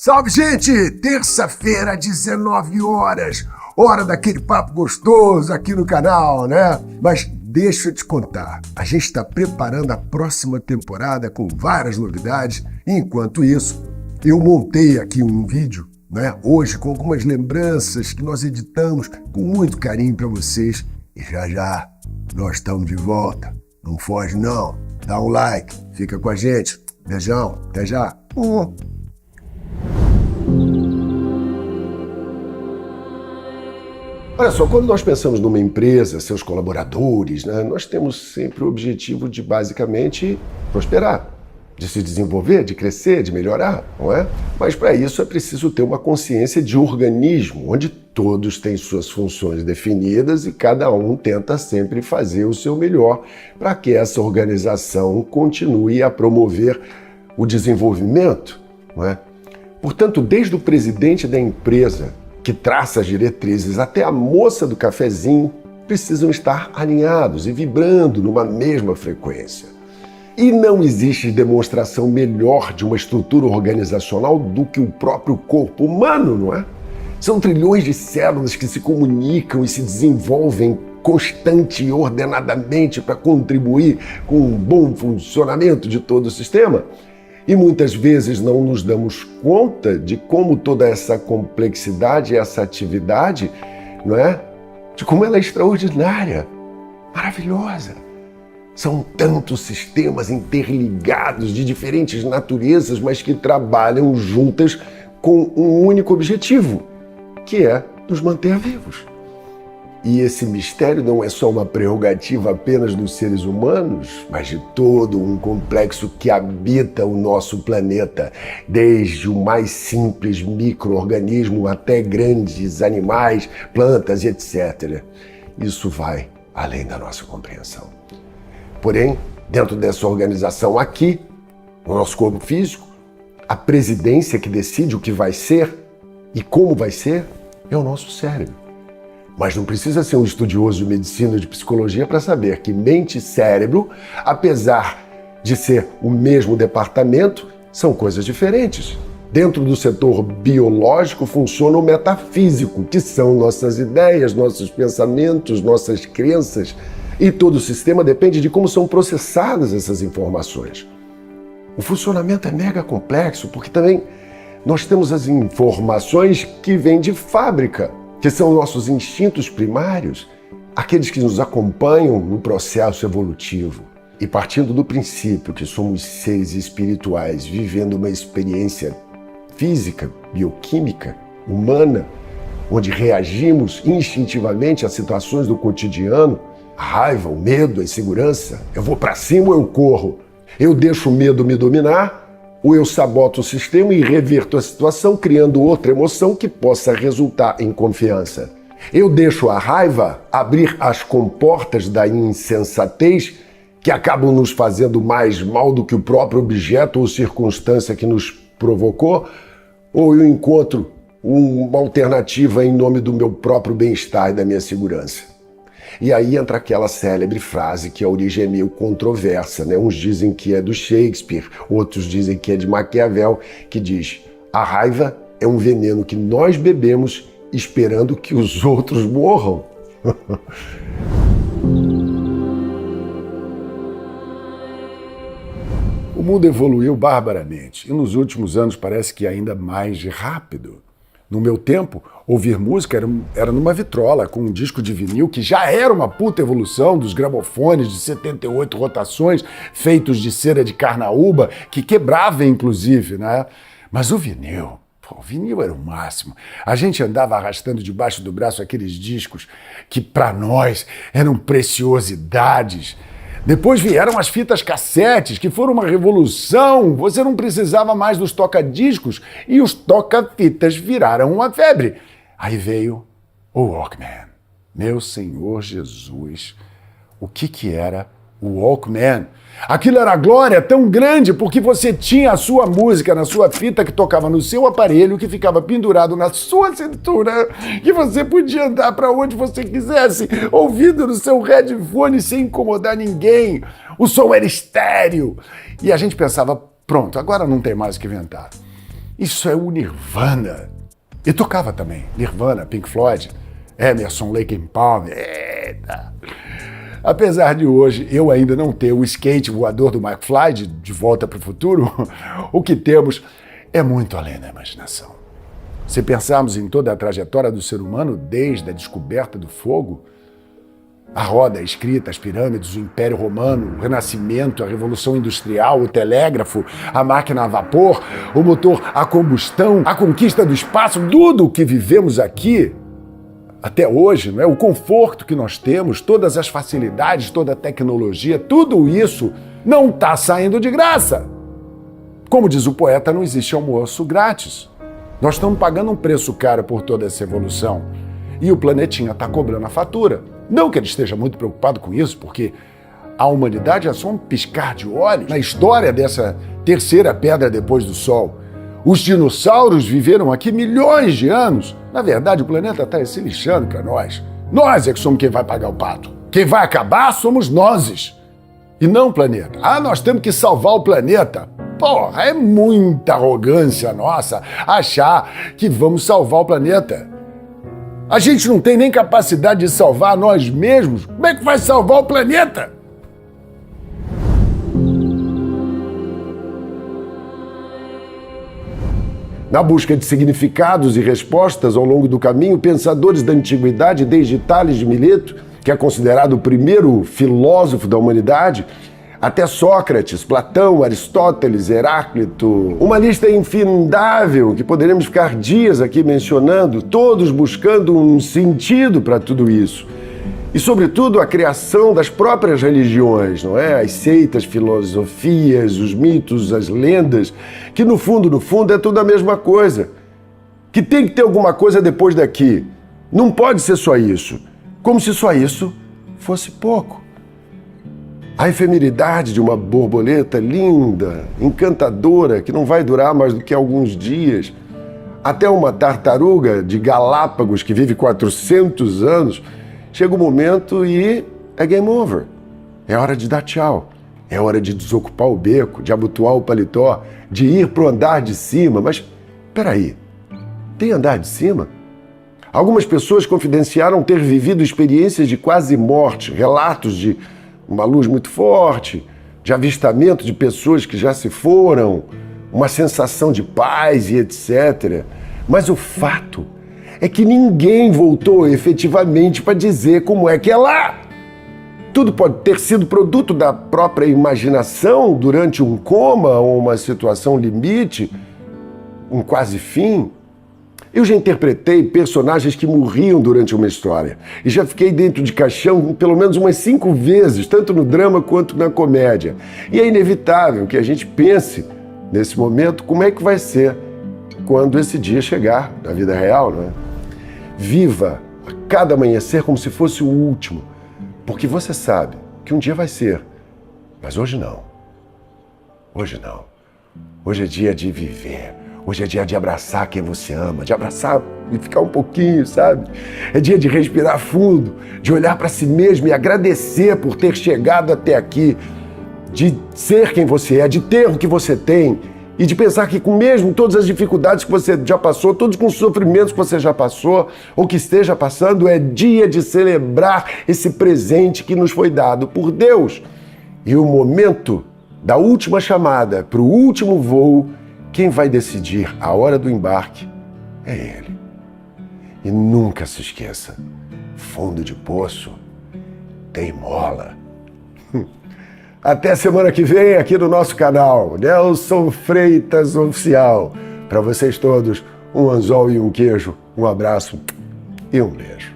Salve, gente! Terça-feira, 19 horas. Hora daquele papo gostoso aqui no canal, né? Mas deixa eu te contar. A gente está preparando a próxima temporada com várias novidades. E enquanto isso, eu montei aqui um vídeo, né? Hoje com algumas lembranças que nós editamos com muito carinho para vocês. E já nós estamos de volta. Não foge não. Dá um like. Fica com a gente. Beijão. Até já. Olha só, quando nós pensamos numa empresa, seus colaboradores, né, nós temos sempre o objetivo de basicamente prosperar, de se desenvolver, de crescer, de melhorar, não é? Mas para isso é preciso ter uma consciência de organismo, onde todos têm suas funções definidas e cada um tenta sempre fazer o seu melhor para que essa organização continue a promover o desenvolvimento, não é? Portanto, desde o presidente da empresa, que traça as diretrizes, até a moça do cafezinho, precisam estar alinhados e vibrando numa mesma frequência. E não existe demonstração melhor de uma estrutura organizacional do que o próprio corpo humano, não é? São trilhões de células que se comunicam e se desenvolvem constante e ordenadamente para contribuir com um bom funcionamento de todo o sistema. E muitas vezes não nos damos conta de como toda essa complexidade, essa atividade, não é? De como ela é extraordinária, maravilhosa. São tantos sistemas interligados de diferentes naturezas, mas que trabalham juntas com um único objetivo, que é nos manter vivos. E esse mistério não é só uma prerrogativa apenas dos seres humanos, mas de todo um complexo que habita o nosso planeta, desde o mais simples micro-organismo até grandes animais, plantas e etc. Isso vai além da nossa compreensão. Porém, dentro dessa organização aqui, no nosso corpo físico, a presidência que decide o que vai ser e como vai ser é o nosso cérebro. Mas não precisa ser um estudioso de medicina ou de psicologia para saber que mente e cérebro, apesar de ser o mesmo departamento, são coisas diferentes. Dentro do setor biológico funciona o metafísico, que são nossas ideias, nossos pensamentos, nossas crenças, e todo o sistema depende de como são processadas essas informações. O funcionamento é mega complexo, porque também nós temos as informações que vêm de fábrica, que são nossos instintos primários, aqueles que nos acompanham no processo evolutivo. E partindo do princípio que somos seres espirituais vivendo uma experiência física, bioquímica, humana, onde reagimos instintivamente a situações do cotidiano, a raiva, o medo, a insegurança, eu vou para cima ou eu corro, eu deixo o medo me dominar, ou eu saboto o sistema e reverto a situação, criando outra emoção que possa resultar em confiança. Eu deixo a raiva abrir as comportas da insensatez, que acabam nos fazendo mais mal do que o próprio objeto ou circunstância que nos provocou, ou eu encontro uma alternativa em nome do meu próprio bem-estar e da minha segurança. E aí entra aquela célebre frase que a origem é meio controversa, né? Uns dizem que é do Shakespeare, outros dizem que é de Maquiavel, que diz: a raiva é um veneno que nós bebemos esperando que os outros morram. O mundo evoluiu barbaramente e nos últimos anos parece que ainda mais rápido. No meu tempo, ouvir música era numa vitrola, com um disco de vinil, que já era uma puta evolução dos gramofones de 78 rotações, feitos de cera de carnaúba, que quebrava inclusive, né? Mas o vinil era o máximo. A gente andava arrastando debaixo do braço aqueles discos que, para nós, eram preciosidades. Depois vieram as fitas cassetes, que foram uma revolução. Você não precisava mais dos toca-discos e os toca-fitas viraram uma febre. Aí veio o Walkman. Meu Senhor Jesus, o que era o Walkman? Aquilo era glória tão grande porque você tinha a sua música na sua fita que tocava no seu aparelho, que ficava pendurado na sua cintura, que você podia andar para onde você quisesse, ouvindo no seu headphone sem incomodar ninguém. O som era estéreo. E a gente pensava, pronto, agora não tem mais o que inventar. Isso é o Nirvana. E tocava também. Nirvana, Pink Floyd, Emerson, Lake and Palm. Eita! Apesar de hoje eu ainda não ter o skate voador do McFly de Volta para o Futuro, o que temos é muito além da imaginação. Se pensarmos em toda a trajetória do ser humano, desde a descoberta do fogo, a roda, a escrita, as pirâmides, o Império Romano, o Renascimento, a Revolução Industrial, o telégrafo, a máquina a vapor, o motor a combustão, a conquista do espaço, tudo o que vivemos aqui até hoje, não é? O conforto que nós temos, todas as facilidades, toda a tecnologia, tudo isso não está saindo de graça. Como diz o poeta, não existe almoço grátis. Nós estamos pagando um preço caro por toda essa evolução e o planetinha está cobrando a fatura. Não que ele esteja muito preocupado com isso, porque a humanidade é só um piscar de olhos na história dessa terceira pedra depois do Sol. Os dinossauros viveram aqui milhões de anos. Na verdade, o planeta está se lixando para nós. Nós é que somos quem vai pagar o pato. Quem vai acabar somos nós. E não o planeta. Ah, nós temos que salvar o planeta. Porra, é muita arrogância nossa achar que vamos salvar o planeta. A gente não tem nem capacidade de salvar nós mesmos. Como é que vai salvar o planeta? Na busca de significados e respostas ao longo do caminho, pensadores da antiguidade, desde Tales de Mileto, que é considerado o primeiro filósofo da humanidade, até Sócrates, Platão, Aristóteles, Heráclito, uma lista infindável que poderemos ficar dias aqui mencionando, todos buscando um sentido para tudo isso. E, sobretudo, a criação das próprias religiões, não é? As seitas, filosofias, os mitos, as lendas, que no fundo é tudo a mesma coisa. Que tem que ter alguma coisa depois daqui. Não pode ser só isso. Como se só isso fosse pouco. A efemeridade de uma borboleta linda, encantadora, que não vai durar mais do que alguns dias, até uma tartaruga de Galápagos que vive 400 anos, chega o momento e é game over. É hora de dar tchau. É hora de desocupar o beco, de abotoar o paletó, de ir pro andar de cima. Mas, peraí, tem andar de cima? Algumas pessoas confidenciaram ter vivido experiências de quase morte, relatos de uma luz muito forte, de avistamento de pessoas que já se foram, uma sensação de paz e etc. Mas o fato é que ninguém voltou efetivamente para dizer como é que é lá. Tudo pode ter sido produto da própria imaginação durante um coma ou uma situação limite, um quase fim. Eu já interpretei personagens que morriam durante uma história e já fiquei dentro de caixão pelo menos umas 5 vezes, tanto no drama quanto na comédia. E é inevitável que a gente pense, nesse momento, como é que vai ser quando esse dia chegar na vida real, não é? Viva a cada amanhecer como se fosse o último, porque você sabe que um dia vai ser, mas hoje não. Hoje não. Hoje é dia de viver. Hoje é dia de abraçar quem você ama, de abraçar e ficar um pouquinho, sabe? É dia de respirar fundo, de olhar para si mesmo e agradecer por ter chegado até aqui, de ser quem você é, de ter o que você tem e de pensar que com mesmo todas as dificuldades que você já passou, todos os sofrimentos que você já passou ou que esteja passando, é dia de celebrar esse presente que nos foi dado por Deus. E o momento da última chamada para o último voo, quem vai decidir a hora do embarque é Ele. E nunca se esqueça, fundo de poço tem mola. Até semana que vem aqui no nosso canal, Nelson Freitas Oficial. Para vocês todos, um anzol e um queijo, um abraço e um beijo.